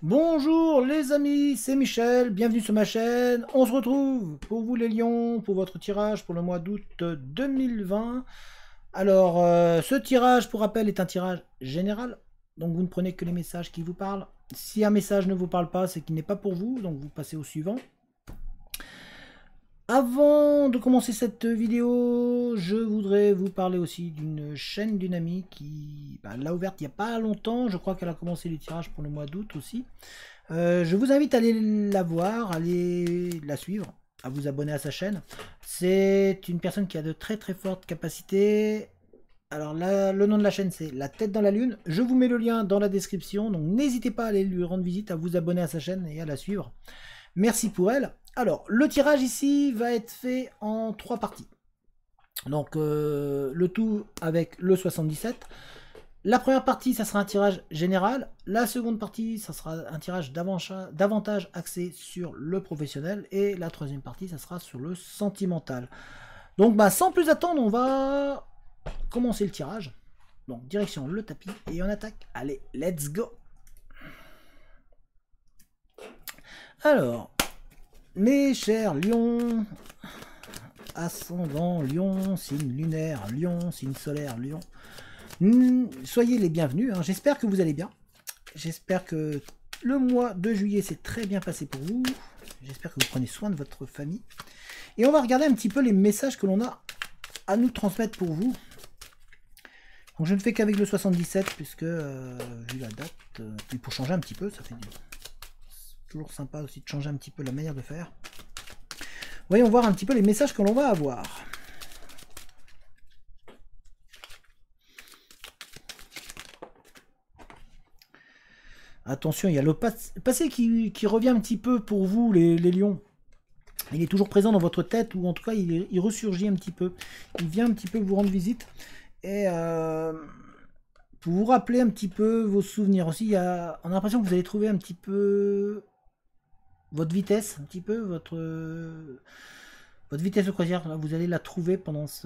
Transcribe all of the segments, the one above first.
Bonjour les amis, c'est Michel, bienvenue sur ma chaîne. On se retrouve pour vous les lions, pour votre tirage pour le mois d'août 2020. Alors, ce tirage, pour rappel, est un tirage général. Donc vous ne prenez que les messages qui vous parlent. Si un message ne vous parle pas, c'est qu'il n'est pas pour vous, donc vous passez au suivant. Avant de commencer cette vidéo, je voudrais vous parler aussi d'une chaîne d'une amie qui l'a ouverte il n'y a pas longtemps. Je crois qu'elle a commencé les tirages pour le mois d'août aussi. Je vous invite à aller la voir, à aller la suivre, à vous abonner à sa chaîne. C'est une personne qui a de très très fortes capacités. Alors là, le nom de la chaîne c'est La Tête dans la Lune. Je vous mets le lien dans la description, donc n'hésitez pas à aller lui rendre visite, à vous abonner à sa chaîne et à la suivre. Merci pour elle. Alors, le tirage ici va être fait en 3 parties. Donc, le tout avec le 77. La première partie, ça sera un tirage général. La seconde partie, ça sera un tirage davantage axé sur le professionnel. Et la troisième partie, ça sera sur le sentimental. Donc, sans plus attendre, on va commencer le tirage. Donc, direction le tapis et on attaque. Allez, let's go! Alors, mes chers lions, ascendant lion, signe lunaire lion, signe solaire lion, soyez les bienvenus, hein. J'espère que vous allez bien. J'espère que le mois de juillet s'est très bien passé pour vous. J'espère que vous prenez soin de votre famille. Et on va regarder un petit peu les messages que l'on a à nous transmettre pour vous. Donc je ne fais qu'avec le 77 puisque vu la date, et pour changer un petit peu, ça fait toujours sympa aussi de changer un petit peu la manière de faire. Voyons voir un petit peu les messages que l'on va avoir. Attention, il y a le passé qui revient un petit peu pour vous, les lions. Il est toujours présent dans votre tête, ou en tout cas, il ressurgit un petit peu. Il vient un petit peu vous rendre visite. Et pour vous rappeler un petit peu vos souvenirs aussi, on a l'impression que vous allez trouver un petit peu votre vitesse, un petit peu, votre vitesse de croisière. Là, vous allez la trouver pendant ce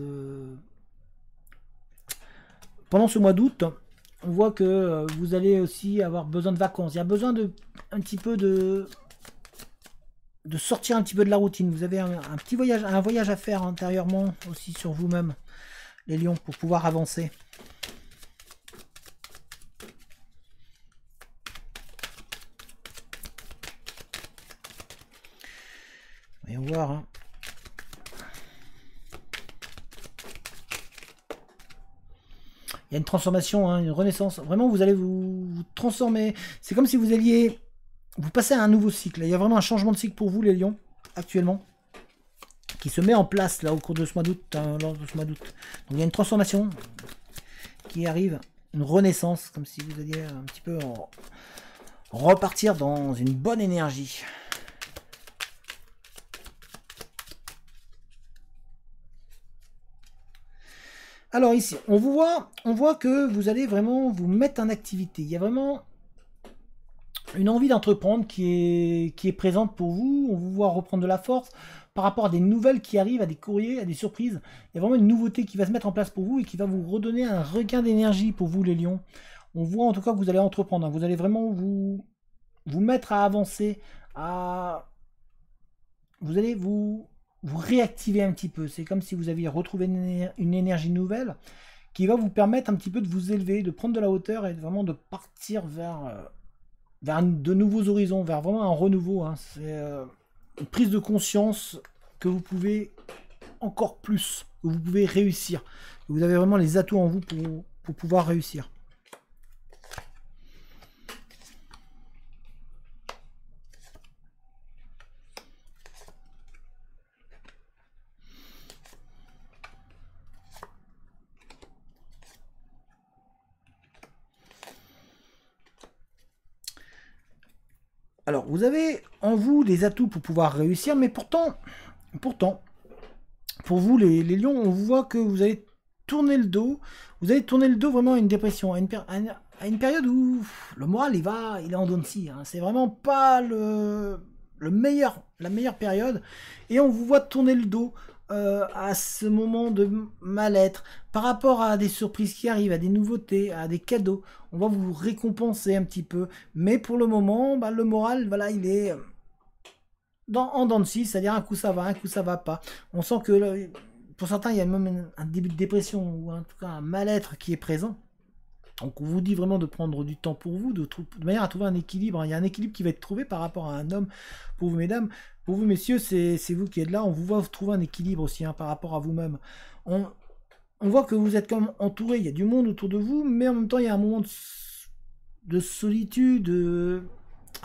mois d'août. On voit que vous allez aussi avoir besoin de vacances. Il y a besoin un petit peu de sortir un petit peu de la routine. Vous avez un petit voyage, à faire intérieurement aussi sur vous-même, les lions, pour pouvoir avancer. Voyons voir. Hein. Il y a une transformation, hein, une renaissance. Vraiment, vous allez vous transformer. C'est comme si vous alliez vous passer à un nouveau cycle. Il y a vraiment un changement de cycle pour vous, les lions, actuellement, qui se met en place là au cours de ce mois d'août. Lors de ce mois d'août. Donc il y a une transformation qui arrive, une renaissance, comme si vous alliez un petit peu repartir dans une bonne énergie. Alors ici, on voit que vous allez vraiment vous mettre en activité. Il y a vraiment une envie d'entreprendre qui est présente pour vous. On vous voit reprendre de la force par rapport à des nouvelles qui arrivent, à des courriers, à des surprises. Il y a vraiment une nouveauté qui va se mettre en place pour vous et qui va vous redonner un regain d'énergie pour vous, les lions. On voit en tout cas que vous allez entreprendre. Hein. Vous allez vraiment vous mettre à avancer, vous allez vous réactiver un petit peu. C'est comme si vous aviez retrouvé une énergie nouvelle qui va vous permettre un petit peu de vous élever, de prendre de la hauteur et vraiment de partir vers de nouveaux horizons, vers vraiment un renouveau. Hein. C'est une prise de conscience que vous pouvez encore plus, que vous pouvez réussir. Vous avez vraiment les atouts en vous pour pouvoir réussir. Alors, vous avez en vous des atouts pour pouvoir réussir, mais pourtant, pour vous, les lions, on vous voit que vous allez tourner le dos. Vous allez tourner le dos vraiment à une dépression, à une période où le moral, il est en dents de scie. Hein. C'est vraiment pas la meilleure période. Et on vous voit tourner le dos à ce moment de mal-être, par rapport à des surprises qui arrivent, à des nouveautés, à des cadeaux. On va vous récompenser un petit peu. Mais pour le moment, bah, le moral, voilà, il est en dents de scie, c'est-à-dire un coup ça va, un coup ça va pas. On sent que pour certains, il y a même un début de dépression ou en tout cas un mal-être qui est présent. Donc on vous dit vraiment de prendre du temps pour vous, de manière à trouver un équilibre. Il y a un équilibre qui va être trouvé par rapport à un homme. Pour vous, mesdames, pour vous, messieurs, c'est vous qui êtes là. On vous voit trouver un équilibre aussi par rapport à vous-même. On, on voit que vous êtes comme entouré. Il y a du monde autour de vous, mais en même temps, il y a un moment de solitude.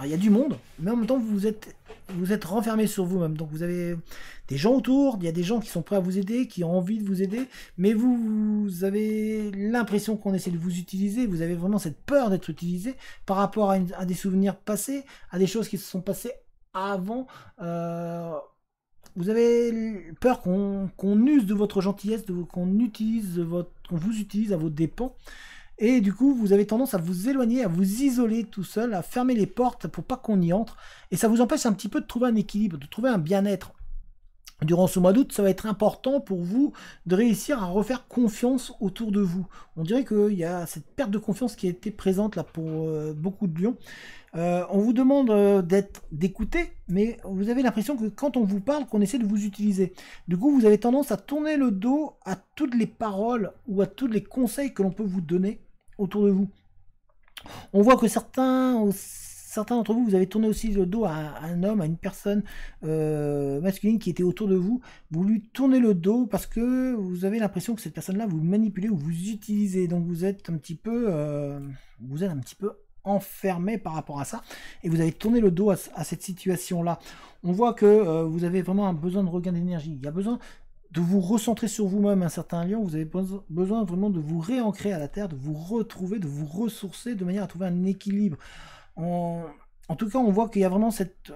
Il y a du monde, mais en même temps, vous êtes renfermé sur vous-même. Donc vous avez des gens autour, il y a des gens qui sont prêts à vous aider, qui ont envie de vous aider, mais vous avez l'impression qu'on essaie de vous utiliser, vous avez vraiment cette peur d'être utilisé par rapport à des souvenirs passés, à des choses qui se sont passées avant. Vous avez peur qu'on use de votre gentillesse, qu'on vous utilise à vos dépens. Et du coup, vous avez tendance à vous éloigner, à vous isoler tout seul, à fermer les portes pour pas qu'on y entre. Et ça vous empêche un petit peu de trouver un équilibre, de trouver un bien-être. Durant ce mois d'août, ça va être important pour vous de réussir à refaire confiance autour de vous. On dirait qu'il y a cette perte de confiance qui a été présente là pour beaucoup de lions. On vous demande d'écouter, mais vous avez l'impression que quand on vous parle, qu'on essaie de vous utiliser. Du coup, vous avez tendance à tourner le dos à toutes les paroles ou à tous les conseils que l'on peut vous donner autour de vous. On voit que certains d'entre vous, vous avez tourné aussi le dos à un homme, à une personne masculine qui était autour de vous. Vous lui tournez le dos parce que vous avez l'impression que cette personne-là vous manipulez ou vous utilisez. Donc vous êtes un petit peu, enfermé par rapport à ça et vous avez tourné le dos à cette situation-là. On voit que vous avez vraiment un besoin de regain d'énergie. Il y a besoin de vous recentrer sur vous-même, un certain lion. Vous avez besoin vraiment de vous réancrer à la terre, de vous retrouver, de vous ressourcer de manière à trouver un équilibre. En tout cas, on voit qu'il y a vraiment cette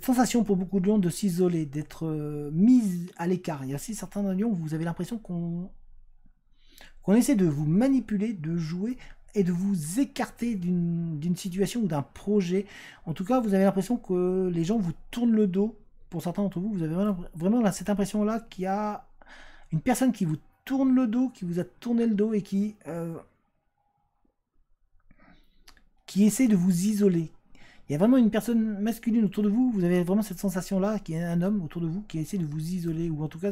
sensation pour beaucoup de lions de s'isoler, d'être mis à l'écart. Il y a aussi certains lions où vous avez l'impression qu'on essaie de vous manipuler, de jouer et de vous écarter d'une situation ou d'un projet. En tout cas, vous avez l'impression que les gens vous tournent le dos. Pour certains d'entre vous, vous avez vraiment cette impression-là qu'il y a une personne qui vous tourne le dos, qui vous a tourné le dos et qui essaie de vous isoler. Il y a vraiment une personne masculine autour de vous, vous avez vraiment cette sensation-là, qu'il y a un homme autour de vous qui essaie de vous isoler, ou en tout cas,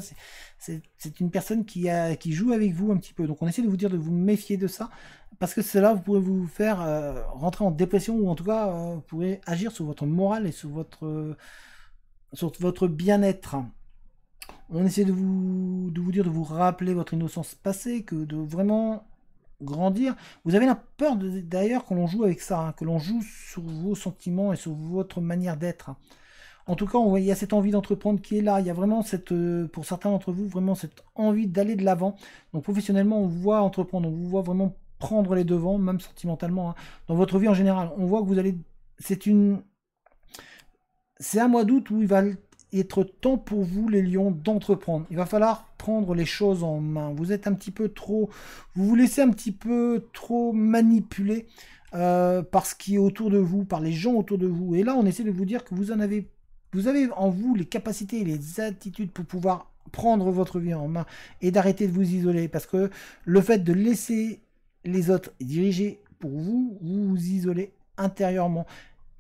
c'est une personne qui joue avec vous un petit peu. Donc on essaie de vous dire de vous méfier de ça, parce que cela vous pourrez vous faire rentrer en dépression, ou en tout cas, vous pourrez agir sur votre morale et sur votre bien-être. On essaie de vous dire de vous rappeler votre innocence passée, que de vraiment grandir. Vous avez la peur d'ailleurs que l'on joue avec ça, que l'on joue sur vos sentiments et sur votre manière d'être. En tout cas, il y a cette envie d'entreprendre qui est là. Il y a vraiment pour certains d'entre vous, vraiment cette envie d'aller de l'avant. Donc professionnellement, on vous voit entreprendre, on vous voit vraiment prendre les devants, même sentimentalement, dans votre vie en général. On voit que vous allez... C'est un mois d'août où il va être temps pour vous, les lions, d'entreprendre. Il va falloir prendre les choses en main. Vous êtes un petit peu trop... Vous vous laissez un petit peu trop manipuler par ce qui est autour de vous, par les gens autour de vous. Et là, on essaie de vous dire que vous avez en vous les capacités et les attitudes pour pouvoir prendre votre vie en main et d'arrêter de vous isoler. Parce que le fait de laisser les autres diriger pour vous, vous vous isolez intérieurement.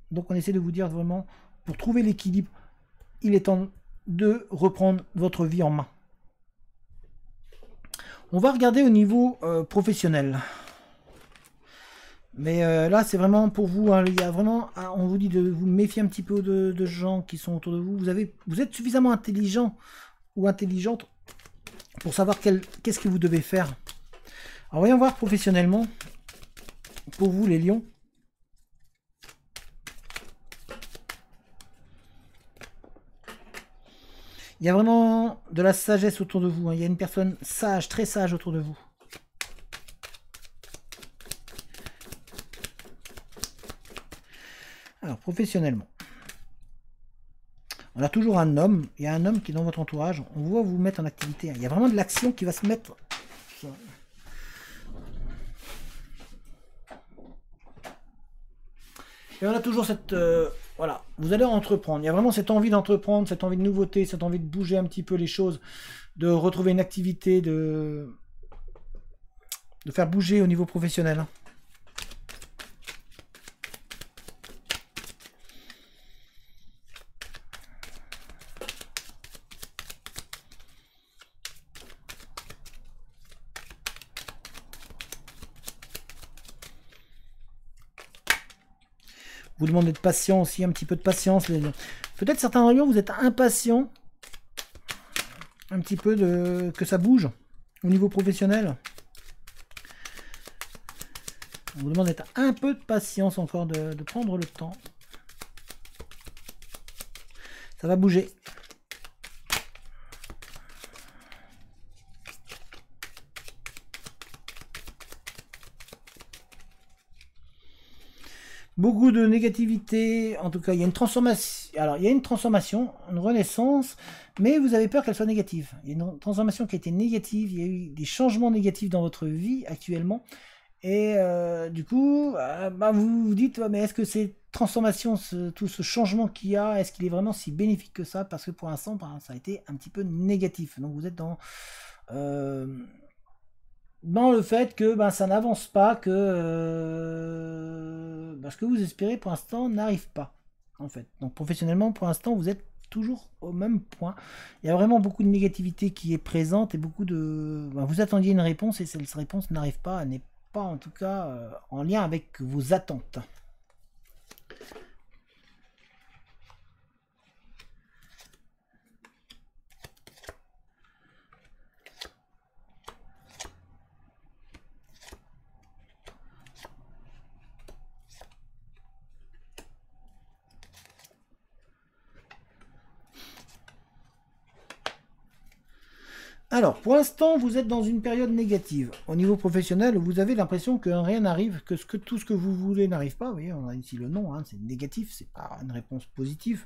Donc on essaie de vous dire vraiment, pour trouver l'équilibre, il est temps de reprendre votre vie en main. On va regarder au niveau professionnel. Mais là, c'est vraiment pour vous. Hein, il y a vraiment, on vous dit de vous méfier un petit peu de gens qui sont autour de vous. Vous êtes suffisamment intelligent ou intelligente pour savoir qu'est-ce que vous devez faire. Alors, voyons voir professionnellement, pour vous, les lions. Il y a vraiment de la sagesse autour de vous. Hein. Il y a une personne sage, très sage autour de vous. Alors, professionnellement. On a toujours un homme. Il y a un homme qui est dans votre entourage. On voit vous mettre en activité. Il y a vraiment de l'action qui va se mettre... Et on a toujours cette voilà, vous allez entreprendre. Il y a vraiment cette envie d'entreprendre, cette envie de nouveauté, cette envie de bouger un petit peu les choses, de retrouver une activité, de faire bouger au niveau professionnel. Vous demandez de patience aussi, un petit peu de patience. Peut-être certains rayons, vous êtes impatients un petit peu que ça bouge au niveau professionnel. On vous demande d'être un peu de patience encore, de prendre le temps. Ça va bouger. Beaucoup de négativité, en tout cas il y a une transformation, alors il y a une transformation, une renaissance, mais vous avez peur qu'elle soit négative. Il y a une transformation qui a été négative, il y a eu des changements négatifs dans votre vie actuellement, et du coup, vous vous dites, ouais, mais est-ce que ces transformations, tout ce changement qu'il y a, est-ce qu'il est vraiment si bénéfique que ça? Parce que pour l'instant, ça a été un petit peu négatif, donc vous êtes dans le fait que ça n'avance pas, que ce que vous espérez pour l'instant n'arrive pas, en fait. Donc professionnellement, pour l'instant, vous êtes toujours au même point. Il y a vraiment beaucoup de négativité qui est présente et beaucoup de... vous attendiez une réponse et cette réponse n'arrive pas, elle n'est pas en tout cas en lien avec vos attentes. Alors, pour l'instant, vous êtes dans une période négative. Au niveau professionnel, vous avez l'impression que rien n'arrive, que tout ce que vous voulez n'arrive pas. Vous voyez, on a ici le nom, hein, c'est négatif, c'est pas une réponse positive.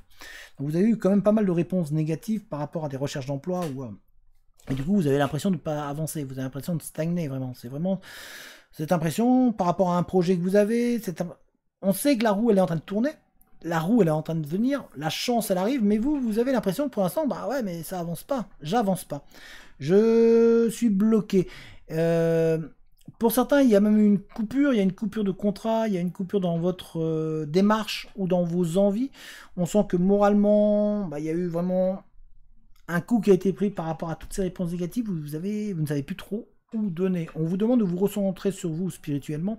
Donc, vous avez eu quand même pas mal de réponses négatives par rapport à des recherches d'emploi. Et du coup, vous avez l'impression de ne pas avancer, vous avez l'impression de stagner, vraiment. C'est vraiment cette impression par rapport à un projet que vous avez. On sait que la roue, elle est en train de tourner. La roue, elle est en train de venir. La chance, elle arrive. Mais vous avez l'impression que pour l'instant, ouais, mais ça avance pas. J'avance pas. Je suis bloqué. Pour certains, il y a même une coupure. Il y a une coupure de contrat. Il y a une coupure dans votre démarche ou dans vos envies. On sent que moralement, il y a eu vraiment un coup qui a été pris par rapport à toutes ces réponses négatives. Vous ne savez plus trop où donner. On vous demande de vous recentrer sur vous spirituellement,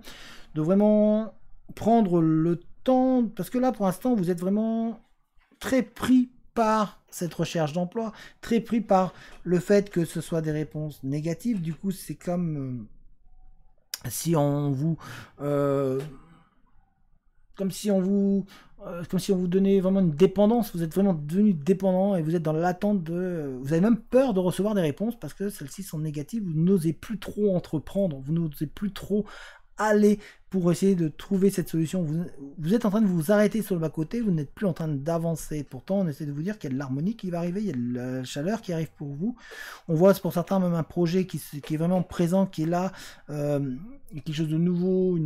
de vraiment prendre le temps, parce que là, pour l'instant, vous êtes vraiment très pris par cette recherche d'emploi, très pris par le fait que ce soit des réponses négatives. Du coup, c'est comme si on vous comme si on vous donnait vraiment une dépendance. Vous êtes vraiment devenu dépendant et vous êtes dans l'attente vous avez même peur de recevoir des réponses parce que celles-ci sont négatives. Vous n'osez plus trop entreprendre, vous n'osez plus trop aller pour essayer de trouver cette solution. Vous êtes en train de vous arrêter sur le bas-côté, vous n'êtes plus en train d'avancer. Pourtant, on essaie de vous dire qu'il y a de l'harmonie qui va arriver, il y a de la chaleur qui arrive pour vous. On voit pour certains même un projet qui est vraiment présent, qui est là, quelque chose de nouveau,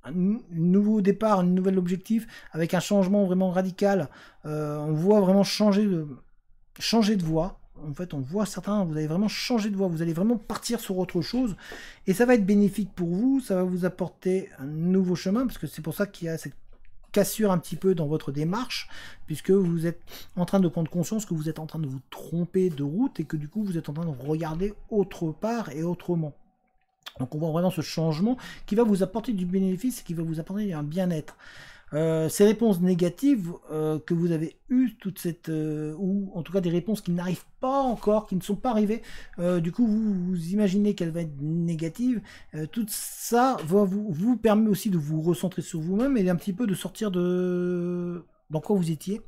un nouveau départ, un nouvel objectif, avec un changement vraiment radical. On voit vraiment changer de voie. En fait, on voit certains, vous allez vraiment changer de voie, vous allez vraiment partir sur autre chose, et ça va être bénéfique pour vous, ça va vous apporter un nouveau chemin, parce que c'est pour ça qu'il y a cette cassure un petit peu dans votre démarche, puisque vous êtes en train de prendre conscience que vous êtes en train de vous tromper de route, et que du coup, vous êtes en train de regarder autre part et autrement. Donc on voit vraiment ce changement qui va vous apporter du bénéfice, qui va vous apporter un bien-être. Ces réponses négatives que vous avez eues, ou en tout cas des réponses qui n'arrivent pas encore, qui ne sont pas arrivées, du coup vous imaginez qu'elles vont être négatives, tout ça vous permet aussi de vous recentrer sur vous-même et un petit peu de sortir dans quoi vous étiez,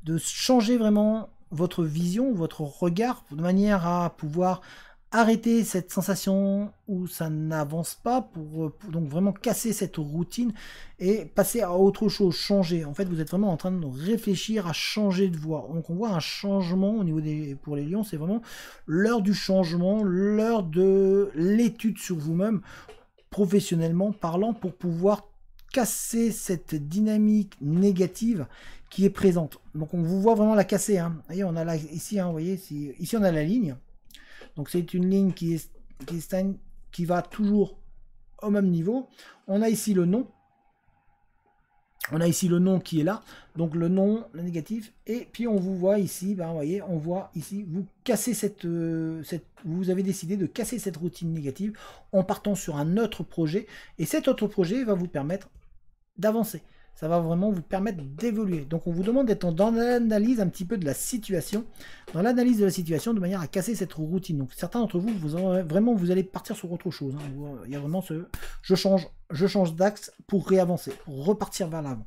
de changer vraiment votre vision, votre regard, de manière à pouvoir arrêter cette sensation où ça n'avance pas, pour donc vraiment casser cette routine et passer à autre chose, changer. En fait, vous êtes vraiment en train de réfléchir à changer de voie. Donc on voit un changement au niveau pour les lions, c'est vraiment l'heure du changement, l'heure de l'étude sur vous-même, professionnellement parlant, pour pouvoir casser cette dynamique négative qui est présente. Donc on vous voit vraiment la casser. Hein. Vous voyez, on a là, ici, hein, vous voyez, ici on a la ligne. Donc c'est une ligne qui va toujours au même niveau. On a ici le nom. On a ici le nom qui est là, donc le nom, le négatif, et puis on vous voit ici, ben, vous voyez, on voit ici, vous cassez vous avez décidé de casser cette routine négative en partant sur un autre projet, et cet autre projet va vous permettre d'avancer. Ça va vraiment vous permettre d'évoluer. Donc on vous demande d'être dans l'analyse un petit peu de la situation, de manière à casser cette routine. Donc certains d'entre vous, vous allez partir sur autre chose. Hein. Il y a vraiment ce je change d'axe pour réavancer, pour repartir vers l'avant.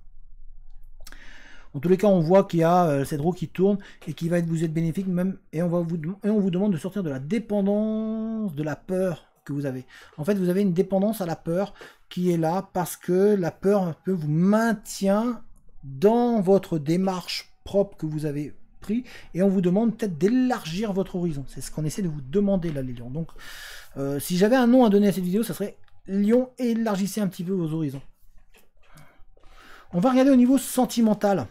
En tous les cas, on voit qu'il y a cette roue qui tourne et qui va vous être bénéfique même, et on vous demande de sortir de la dépendance, de la peur que vous avez. En fait, vous avez une dépendance à la peur qui est là parce que la peur un peu vous maintient dans votre démarche propre que vous avez pris, et on vous demande peut-être d'élargir votre horizon. C'est ce qu'on essaie de vous demander là, les lions. Donc, si j'avais un nom à donner à cette vidéo, ça serait Lion, élargissez un petit peu vos horizons. On va regarder au niveau sentimental.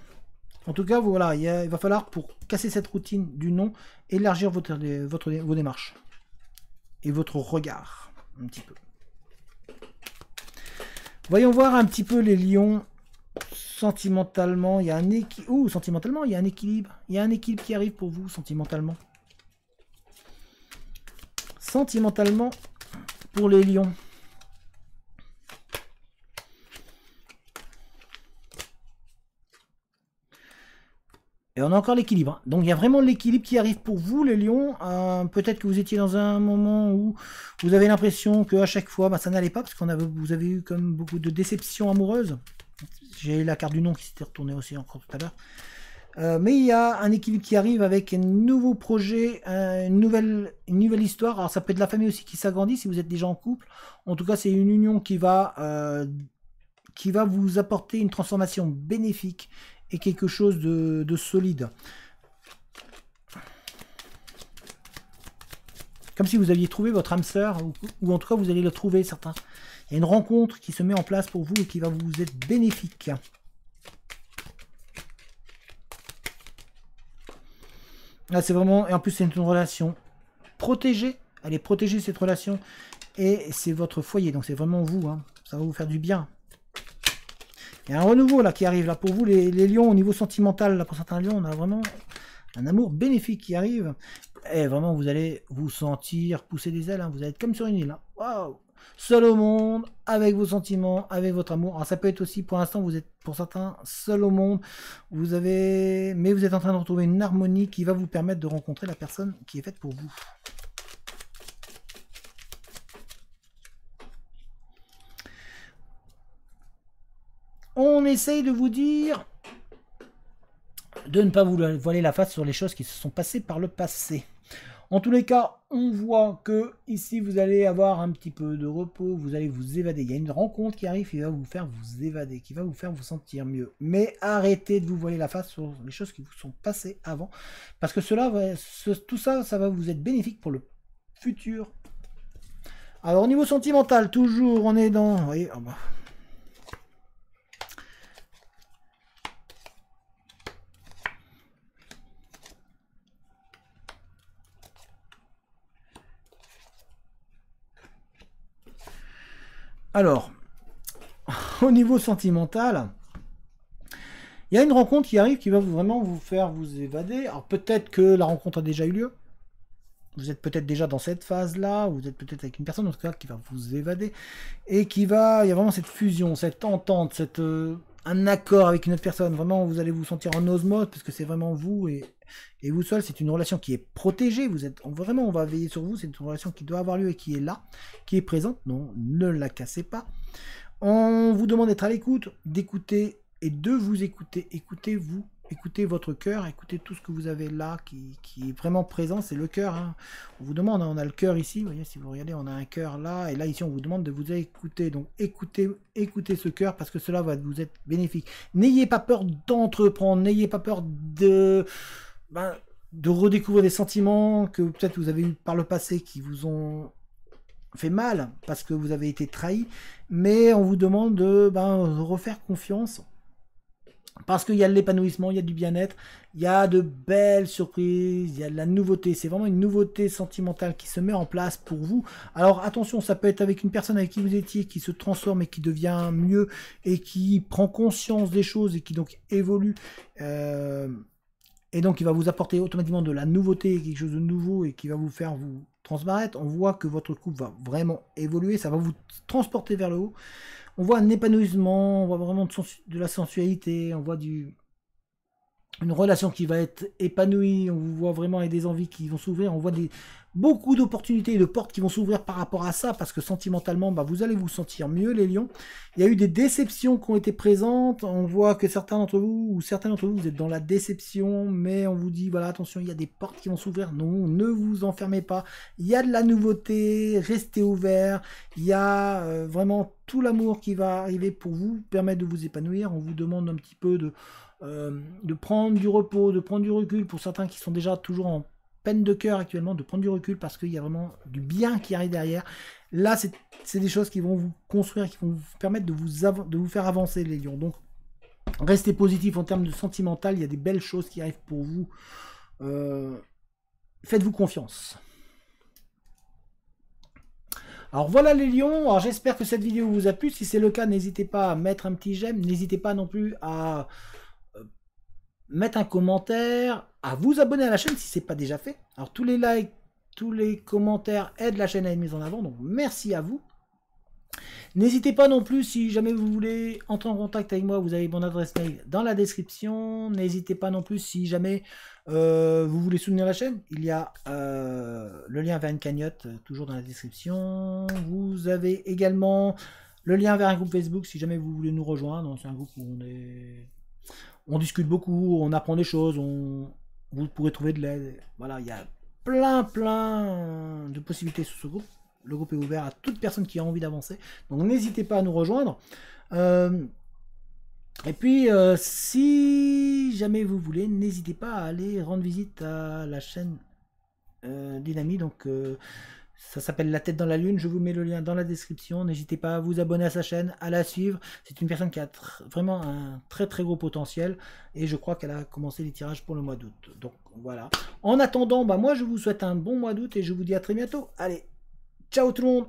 En tout cas, voilà, il va falloir, pour casser cette routine du nom, élargir vos démarches et votre regard un petit peu. Voyons voir un petit peu les lions. Sentimentalement, il y a un équilibre. Sentimentalement, il y a un équilibre. Il y a un équilibre qui arrive pour vous, sentimentalement. Sentimentalement, pour les lions. Et on a encore l'équilibre. Donc il y a vraiment l'équilibre qui arrive pour vous, les lions. Peut-être que vous étiez dans un moment où vous avez l'impression qu'à chaque fois, ça n'allait pas, parce que vous avez eu comme beaucoup de déceptions amoureuses. J'ai la carte du nom qui s'était retournée aussi encore tout à l'heure. Mais il y a un équilibre qui arrive avec un nouveau projet, une nouvelle histoire. Alors ça peut être la famille aussi qui s'agrandit si vous êtes déjà en couple. En tout cas, c'est une union qui va vous apporter une transformation bénéfique et quelque chose de solide. Comme si vous aviez trouvé votre âme sœur, ou en tout cas vous allez le trouver, certains. Il y a une rencontre qui se met en place pour vous et qui va vous être bénéfique. Là, c'est vraiment, et en plus c'est une relation protégée. Elle est protégée, cette relation, et c'est votre foyer, donc c'est vraiment vous. Hein. Ça va vous faire du bien. Il y a un renouveau là qui arrive là pour vous, les lions, au niveau sentimental. Là, pour certains lions, on a vraiment un amour bénéfique qui arrive. Et vraiment, vous allez vous sentir pousser des ailes. Hein. Vous allez être comme sur une île. Hein. Waouh! Seul au monde, avec vos sentiments, avec votre amour. Alors ça peut être aussi, pour l'instant, vous êtes pour certains seul au monde. Mais vous êtes en train de retrouver une harmonie qui va vous permettre de rencontrer la personne qui est faite pour vous. On essaye de vous dire de ne pas vous voiler la face sur les choses qui se sont passées par le passé. En tous les cas, on voit que ici vous allez avoir un petit peu de repos, vous allez vous évader. Il y a une rencontre qui arrive qui va vous faire vous évader, qui va vous faire vous sentir mieux. Mais arrêtez de vous voiler la face sur les choses qui vous sont passées avant, parce que tout ça, ça va vous être bénéfique pour le futur. Alors au niveau sentimental, toujours, on est dans... Vous voyez, oh bah. Alors, au niveau sentimental, il y a une rencontre qui arrive qui va vraiment vous faire vous évader. Alors peut-être que la rencontre a déjà eu lieu. Vous êtes peut-être déjà dans cette phase-là. Vous êtes peut-être avec une personne en tout cas qui va vous évader. Et il y a vraiment cette fusion, cette entente, un accord avec une autre personne. Vraiment, vous allez vous sentir en osmose parce que c'est vraiment vous et vous seul. C'est une relation qui est protégée. Vraiment, on va veiller sur vous. C'est une relation qui doit avoir lieu et qui est là, qui est présente. Non, ne la cassez pas. On vous demande d'être à l'écoute, d'écouter et de vous écouter. Écoutez-vous. Écoutez votre cœur, écoutez tout ce que vous avez là qui est vraiment présent, c'est le cœur. Hein. On vous demande, hein, on a le cœur ici, vous voyez, si vous regardez, on a un cœur là, et là ici on vous demande de vous écouter. Donc écoutez ce cœur parce que cela va vous être bénéfique. N'ayez pas peur d'entreprendre, n'ayez pas peur de redécouvrir des sentiments que peut-être vous avez eu par le passé qui vous ont fait mal parce que vous avez été trahi, mais on vous demande de refaire confiance. Parce qu'il y a de l'épanouissement, il y a du bien-être, il y a de belles surprises, il y a de la nouveauté. C'est vraiment une nouveauté sentimentale qui se met en place pour vous. Alors attention, ça peut être avec une personne avec qui vous étiez, qui se transforme et qui devient mieux et qui prend conscience des choses et qui donc évolue. Et donc il va vous apporter automatiquement de la nouveauté, quelque chose de nouveau et qui va vous faire vous transparaître. On voit que votre couple va vraiment évoluer, ça va vous transporter vers le haut. On voit un épanouissement, on voit vraiment de la sensualité, on voit une relation qui va être épanouie, on vous voit vraiment avec des envies qui vont s'ouvrir, on voit beaucoup d'opportunités et de portes qui vont s'ouvrir par rapport à ça, parce que sentimentalement, vous allez vous sentir mieux, les lions. Il y a eu des déceptions qui ont été présentes, on voit que certains d'entre vous, ou certains d'entre vous, vous êtes dans la déception, mais on vous dit, voilà, attention, il y a des portes qui vont s'ouvrir, non, ne vous enfermez pas, il y a de la nouveauté, restez ouvert, il y a vraiment tout l'amour qui va arriver pour vous permettre de vous épanouir. On vous demande un petit peu de prendre du repos, de prendre du recul pour certains qui sont déjà toujours en peine de cœur actuellement, de prendre du recul parce qu'il y a vraiment du bien qui arrive derrière. Là, c'est des choses qui vont vous construire, qui vont vous permettre de vous faire avancer, les lions. Donc, restez positif en termes de sentimental, il y a des belles choses qui arrivent pour vous. Faites-vous confiance. Alors voilà les lions, alors j'espère que cette vidéo vous a plu. Si c'est le cas, n'hésitez pas à mettre un petit j'aime, n'hésitez pas non plus à mettre un commentaire, à vous abonner à la chaîne si ce n'est pas déjà fait. Alors tous les likes, tous les commentaires aident la chaîne à être mise en avant, donc merci à vous. N'hésitez pas non plus, si jamais vous voulez entrer en contact avec moi, vous avez mon adresse mail dans la description. N'hésitez pas non plus, si jamais vous voulez soutenir la chaîne, il y a le lien vers une cagnotte, toujours dans la description. Vous avez également le lien vers un groupe Facebook, si jamais vous voulez nous rejoindre. C'est un groupe où on discute beaucoup, on apprend des choses, vous pourrez trouver de l'aide. Voilà, il y a plein de possibilités sur ce groupe. Le groupe est ouvert à toute personne qui a envie d'avancer. Donc n'hésitez pas à nous rejoindre. Et puis, si jamais vous voulez, n'hésitez pas à aller rendre visite à la chaîne d'Inami. Donc, ça s'appelle La Tête dans la Lune. Je vous mets le lien dans la description. N'hésitez pas à vous abonner à sa chaîne, à la suivre. C'est une personne qui a vraiment un très gros potentiel. Et je crois qu'elle a commencé les tirages pour le mois d'août. Donc, voilà. En attendant, moi, je vous souhaite un bon mois d'août et je vous dis à très bientôt. Allez, ciao tout le monde!